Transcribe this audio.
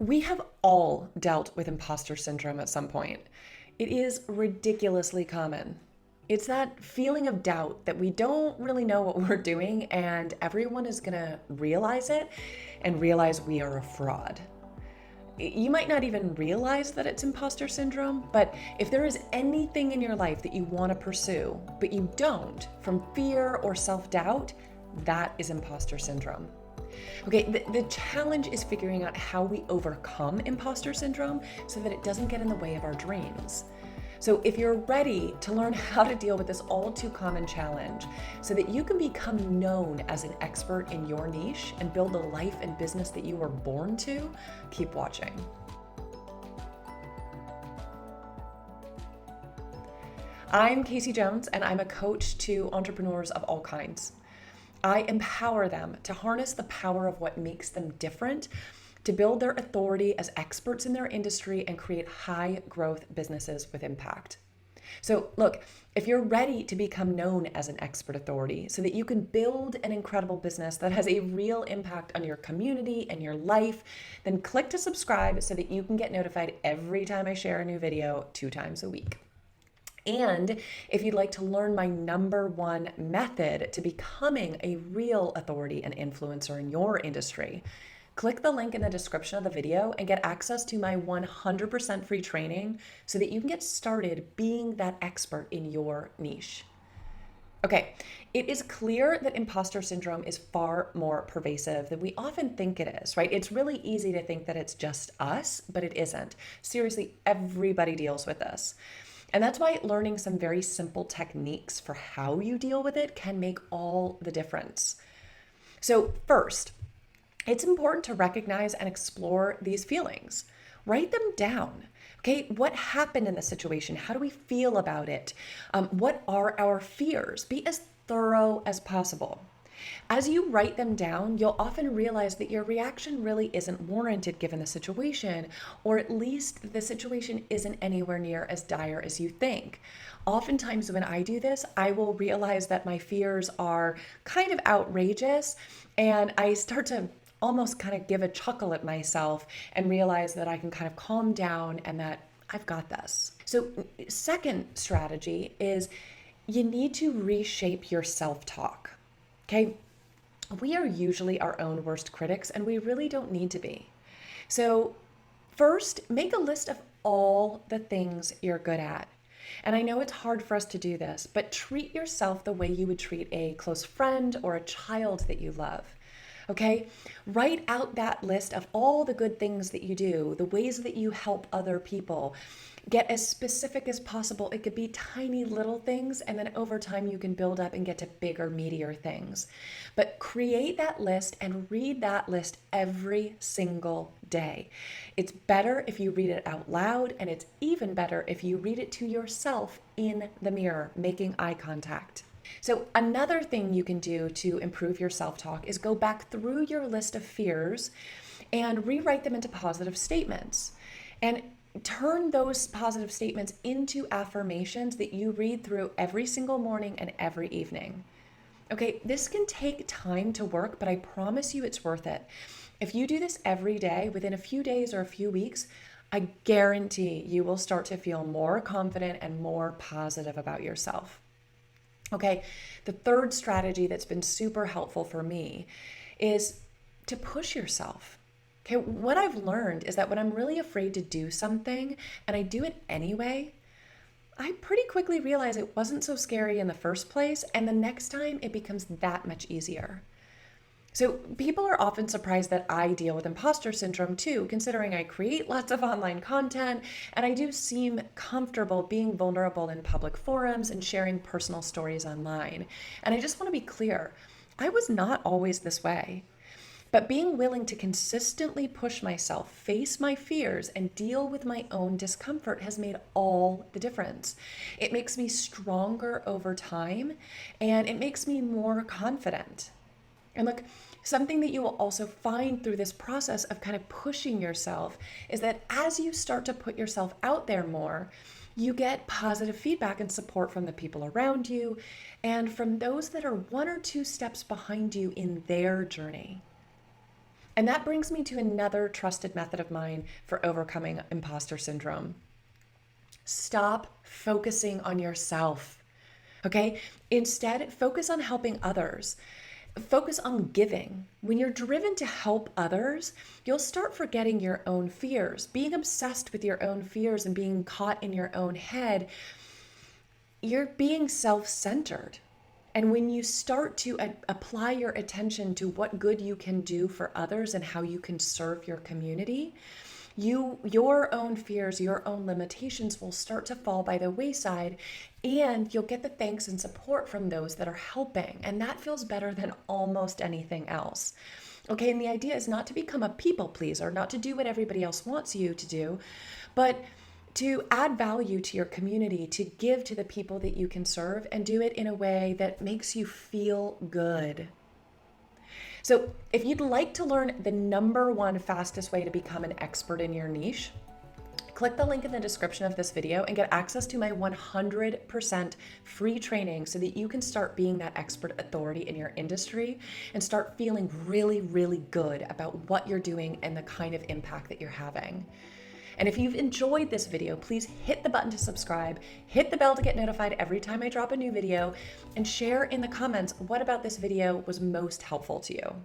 We have all dealt with imposter syndrome at some point. It is ridiculously common. It's that feeling of doubt that we don't really know what we're doing, and everyone is going to realize it and realize we are a fraud. You might not even realize that it's imposter syndrome, but if there is anything in your life that you want to pursue, but you don't from fear or self doubt, that is imposter syndrome. Okay, the challenge is figuring out how we overcome imposter syndrome so that it doesn't get in the way of our dreams. So, if you're ready to learn how to deal with this all too common challenge so that you can become known as an expert in your niche and build the life and business that you were born to, keep watching. I'm Casey Jones, and I'm a coach to entrepreneurs of all kinds. I empower them to harness the power of what makes them different, to build their authority as experts in their industry and create high growth businesses with impact. So, look, if you're ready to become known as an expert authority so that you can build an incredible business that has a real impact on your community and your life, then click to subscribe so that you can get notified every time I share a new video 2 times a week. And if you'd like to learn my number one method to becoming a real authority and influencer in your industry, click the link in the description of the video and get access to my 100% free training so that you can get started being that expert in your niche. Okay, it is clear that imposter syndrome is far more pervasive than we often think it is, right? It's really easy to think that it's just us, but it isn't. Seriously, everybody deals with this. And that's why learning some very simple techniques for how you deal with it can make all the difference. So, first, it's important to recognize and explore these feelings. Write them down. Okay, what happened in the situation? How do we feel about it? What are our fears? Be as thorough as possible. As you write them down, you'll often realize that your reaction really isn't warranted given the situation, or at least the situation isn't anywhere near as dire as you think. Oftentimes, when I do this, I will realize that my fears are kind of outrageous, and I start to almost kind of give a chuckle at myself and realize that I can kind of calm down and that I've got this. So, second strategy is you need to reshape your self-talk. Okay, we are usually our own worst critics, and we really don't need to be. So, first, make a list of all the things you're good at. And I know it's hard for us to do this, but treat yourself the way you would treat a close friend or a child that you love. Okay, write out that list of all the good things that you do, the ways that you help other people. Get as specific as possible. It could be tiny little things, and then over time you can build up and get to bigger, meatier things. But create that list and read that list every single day. It's better if you read it out loud, and it's even better if you read it to yourself in the mirror, making eye contact. So another thing you can do to improve your self-talk is go back through your list of fears and rewrite them into positive statements. And turn those positive statements into affirmations that you read through every single morning and every evening. Okay, this can take time to work, but I promise you it's worth it. If you do this every day, within a few days or a few weeks, I guarantee you will start to feel more confident and more positive about yourself. Okay, the third strategy that's been super helpful for me is to push yourself. Okay, what I've learned is that when I'm really afraid to do something and I do it anyway, I pretty quickly realize it wasn't so scary in the first place, and the next time it becomes that much easier. So people are often surprised that I deal with imposter syndrome too, considering I create lots of online content and I do seem comfortable being vulnerable in public forums and sharing personal stories online. And I just want to be clear, I was not always this way. But being willing to consistently push myself, face my fears, and deal with my own discomfort has made all the difference. It makes me stronger over time, and it makes me more confident. And look, something that you will also find through this process of kind of pushing yourself is that as you start to put yourself out there more, you get positive feedback and support from the people around you and from those that are 1 or 2 steps behind you in their journey. And that brings me to another trusted method of mine for overcoming imposter syndrome. Stop focusing on yourself. Okay? Instead, focus on helping others. Focus on giving. When you're driven to help others, you'll start forgetting your own fears. Being obsessed with your own fears and being caught in your own head, you're being self-centered. And when you start to apply your attention to what good you can do for others and how you can serve your community, your own fears, your own limitations will start to fall by the wayside, and you'll get the thanks and support from those that are helping. And that feels better than almost anything else. Okay, and the idea is not to become a people pleaser, not to do what everybody else wants you to do, but to add value to your community, to give to the people that you can serve, and do it in a way that makes you feel good. So if you'd like to learn the number one fastest way to become an expert in your niche, click the link in the description of this video and get access to my 100% free training so that you can start being that expert authority in your industry and start feeling really, really good about what you're doing and the kind of impact that you're having. And if you've enjoyed this video, please hit the button to subscribe, hit the bell to get notified every time I drop a new video, and share in the comments what about this video was most helpful to you.